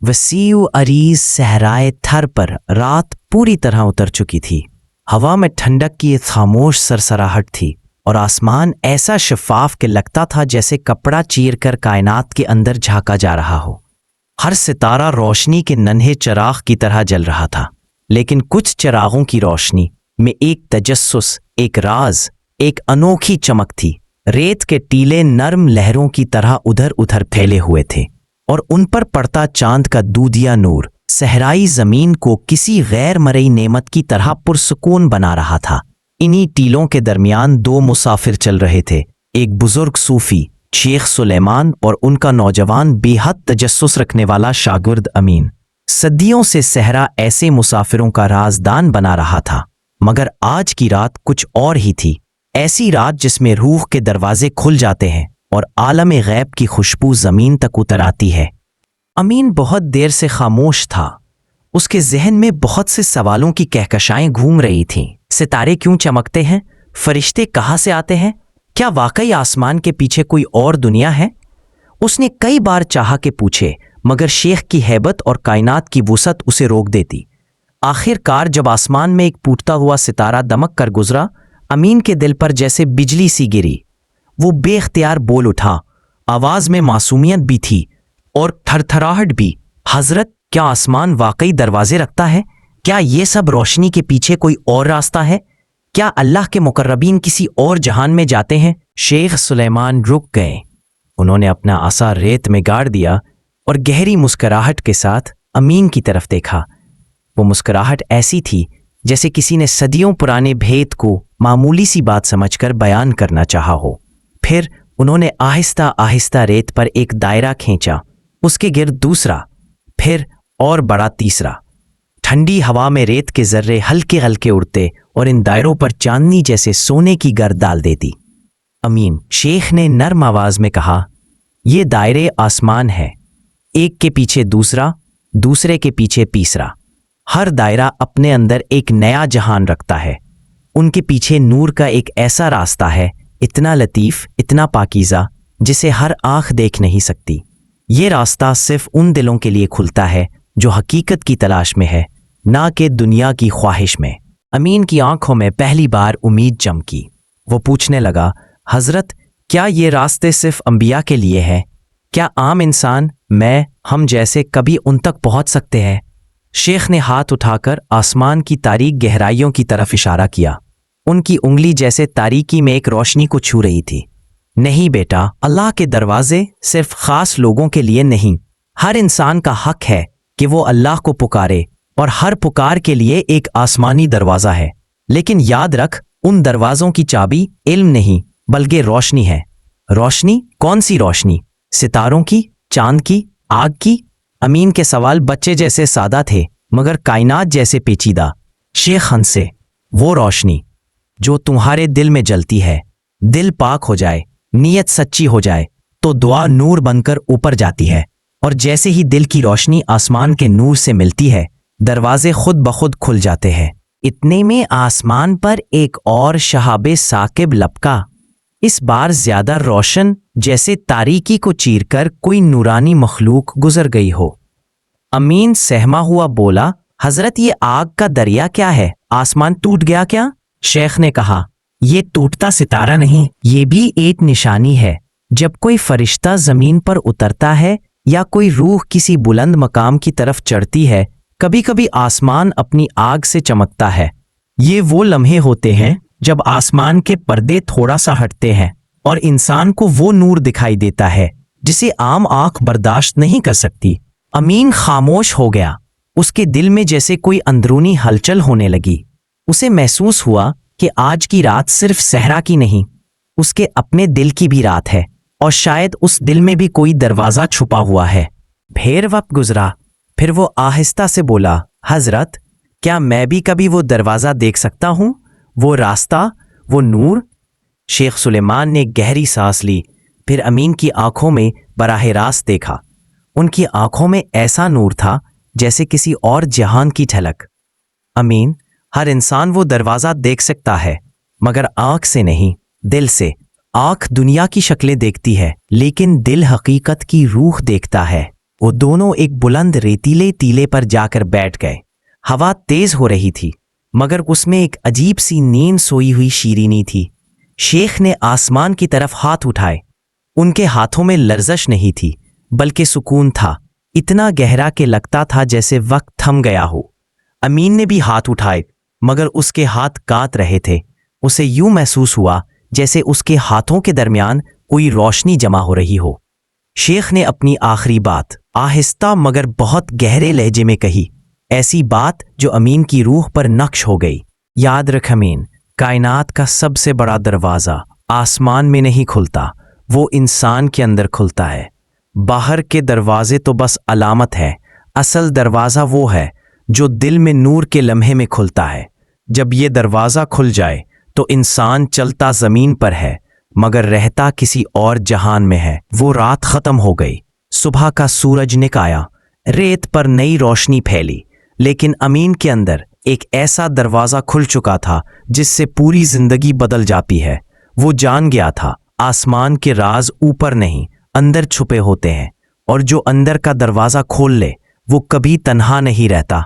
वसीउ अरीज सहराए थर पर रात पूरी तरह उतर चुकी थी। हवा में ठंडक की एक खामोश सरसराहट थी और आसमान ऐसा शफाफ कि लगता था जैसे कपड़ा चीरकर कायनात के अंदर झांका जा रहा हो। हर सितारा रोशनी के नन्हे चिराग की तरह जल रहा था, लेकिन कुछ चिरागों की रोशनी में एक तजस्सुस, एक राज, एक अनोखी चमक थी। रेत के टीले नर्म लहरों की तरह उधर उधर फैले हुए थे और उन पर पड़ता चांद का दूधिया नूर सहराई जमीन को किसी गैर मरई नेमत की तरह पुरसुकून बना रहा था। इन्हीं टीलों के दरमियान दो मुसाफिर चल रहे थे, एक बुजुर्ग सूफी शेख सुलेमान और उनका नौजवान बेहद तजस्सुस रखने वाला शागिर्द अमीन। सदियों से सहरा ऐसे मुसाफिरों का राजदान बना रहा था, मगर आज की रात कुछ और ही थी। ऐसी रात जिसमें रूह के दरवाजे खुल जाते हैं और आलम गैब की खुशबू जमीन तक उतर आती है। अमीन बहुत देर से खामोश था। उसके जहन में बहुत से सवालों की कहकशाएं घूम रही थीं। सितारे क्यों चमकते हैं? फरिश्ते कहाँ से आते हैं? क्या वाकई आसमान के पीछे कोई और दुनिया है? उसने कई बार चाहा कि पूछे, मगर शेख की हैबत और कायनात की वुसअत उसे रोक देती। आखिरकार जब आसमान में एक टूटता हुआ सितारा दमक कर गुजरा, अमीन के दिल पर जैसे बिजली सी गिरी। वो बेख्तियार बोल उठा। आवाज में मासूमियत भी थी और थरथराहट भी। हजरत, क्या आसमान वाकई दरवाजे रखता है? क्या ये सब रोशनी के पीछे कोई और रास्ता है? क्या अल्लाह के मुकर्रबीन किसी और जहान में जाते हैं? शेख सुलेमान रुक गए। उन्होंने अपना आसा रेत में गाड़ दिया और गहरी मुस्कुराहट के साथ अमीन की तरफ देखा। वो मुस्कुराहट ऐसी थी जैसे किसी ने सदियों पुराने भेद को मामूली सी बात समझकर बयान करना चाहा हो। फिर उन्होंने आहिस्ता आहिस्ता रेत पर एक दायरा खींचा, उसके गिर्द दूसरा, फिर और बड़ा तीसरा। ठंडी हवा में रेत के जर्रे हल्के हल्के उड़ते और इन दायरों पर चांदनी जैसे सोने की गर्द डाल देती। अमीन, शेख ने नर्म आवाज में कहा, ये दायरे आसमान है, एक के पीछे दूसरा, दूसरे के पीछे तीसरा। हर दायरा अपने अंदर एक नया जहान रखता है। उनके पीछे नूर का एक ऐसा रास्ता है, इतना लतीफ, इतना पाकीज़ा, जिसे हर आंख देख नहीं सकती। ये रास्ता सिर्फ उन दिलों के लिए खुलता है जो हकीकत की तलाश में है, ना कि दुनिया की ख्वाहिश में। अमीन की आंखों में पहली बार उम्मीद चमकी। वो पूछने लगा, हजरत, क्या ये रास्ते सिर्फ अंबिया के लिए हैं? क्या आम इंसान, हम जैसे कभी उन तक पहुंच सकते हैं? शेख ने हाथ उठाकर आसमान की तारीक गहराइयों की तरफ इशारा किया। उनकी उंगली जैसे तारीकी में एक रोशनी को छू रही थी। नहीं बेटा, अल्लाह के दरवाजे सिर्फ खास लोगों के लिए नहीं। हर इंसान का हक है कि वो अल्लाह को पुकारे, और हर पुकार के लिए एक आसमानी दरवाज़ा है। लेकिन याद रख, उन दरवाज़ों की चाबी इल्म नहीं बल्कि रोशनी है। रोशनी? कौन सी रोशनी? सितारों की, चांद की, आग की? अमीन के सवाल बच्चे जैसे सादा थे मगर कायनात जैसे पेचीदा। शेख हंसे। वो रोशनी जो तुम्हारे दिल में जलती है, दिल पाक हो जाए, नीयत सच्ची हो जाए तो दुआ नूर बनकर ऊपर जाती है, और जैसे ही दिल की रोशनी आसमान के नूर से मिलती है, दरवाजे खुद ब खुद खुल जाते हैं। इतने में आसमान पर एक और शहाबे साकिब लपका, इस बार ज्यादा रोशन, जैसे तारीकी को चीरकर कोई नूरानी मखलूक गुजर गई हो। अमीन सहमा हुआ बोला, हजरत, ये आग का दरिया क्या है? आसमान टूट गया क्या? शेख ने कहा, ये टूटता सितारा नहीं, ये भी एक निशानी है। जब कोई फरिश्ता जमीन पर उतरता है या कोई रूह किसी बुलंद मकाम की तरफ चढ़ती है, कभी कभी आसमान अपनी आग से चमकता है। ये वो लम्हे होते हैं जब आसमान के पर्दे थोड़ा सा हटते हैं और इंसान को वो नूर दिखाई देता है जिसे आम आंख बर्दाश्त नहीं कर सकती। अमीन खामोश हो गया। उसके दिल में जैसे कोई अंदरूनी हलचल होने लगी। उसे महसूस हुआ कि आज की रात सिर्फ सहरा की नहीं, उसके अपने दिल की भी रात है, और शायद उस दिल में भी कोई दरवाजा छुपा हुआ है। फिर वक्त गुजरा, फिर वो आहिस्ता से बोला, हजरत, क्या मैं भी कभी वो दरवाजा देख सकता हूँ? वो रास्ता, वो नूर? शेख सुलेमान ने गहरी सांस ली, फिर अमीन की आंखों में बराह रास्त देखा। उनकी आंखों में ऐसा नूर था जैसे किसी और जहान की झलक। अमीन, हर इंसान वो दरवाजा देख सकता है, मगर आंख से नहीं, दिल से। आंख दुनिया की शक्लें देखती है, लेकिन दिल हकीकत की रूह देखता है। वो दोनों एक बुलंद रेतीले टीले पर जाकर बैठ गए। हवा तेज हो रही थी, मगर उसमें एक अजीब सी नींद सोई हुई शीरीनी थी। शेख ने आसमान की तरफ हाथ उठाए। उनके हाथों में लर्जश नहीं थी, बल्कि सुकून था, इतना गहरा कि लगता था जैसे वक्त थम गया हो। अमीन ने भी हाथ उठाए, मगर उसके हाथ कांप रहे थे। उसे यूं महसूस हुआ जैसे उसके हाथों के दरमियान कोई रोशनी जमा हो रही हो। शेख ने अपनी आखिरी बात आहिस्ता मगर बहुत गहरे लहजे में कही, ऐसी बात जो अमीन की रूह पर नक्श हो गई। याद रख अमीन, कायनात का सबसे बड़ा दरवाज़ा आसमान में नहीं खुलता, वो इंसान के अंदर खुलता है। बाहर के दरवाजे तो बस अलामत है, असल दरवाज़ा वो है जो दिल में नूर के लम्हे में खुलता है। जब ये दरवाज़ा खुल जाए तो इंसान चलता ज़मीन पर है, मगर रहता किसी और जहान में है। वो रात ख़त्म हो गई, सुबह का सूरज निकाया, रेत पर नई रोशनी फैली, लेकिन अमीन के अंदर एक ऐसा दरवाज़ा खुल चुका था जिससे पूरी ज़िंदगी बदल जाती है। वो जान गया था आसमान के राज ऊपर नहीं अंदर छुपे होते हैं, और जो अंदर का दरवाज़ा खोल ले वो कभी तन्हा नहीं रहता,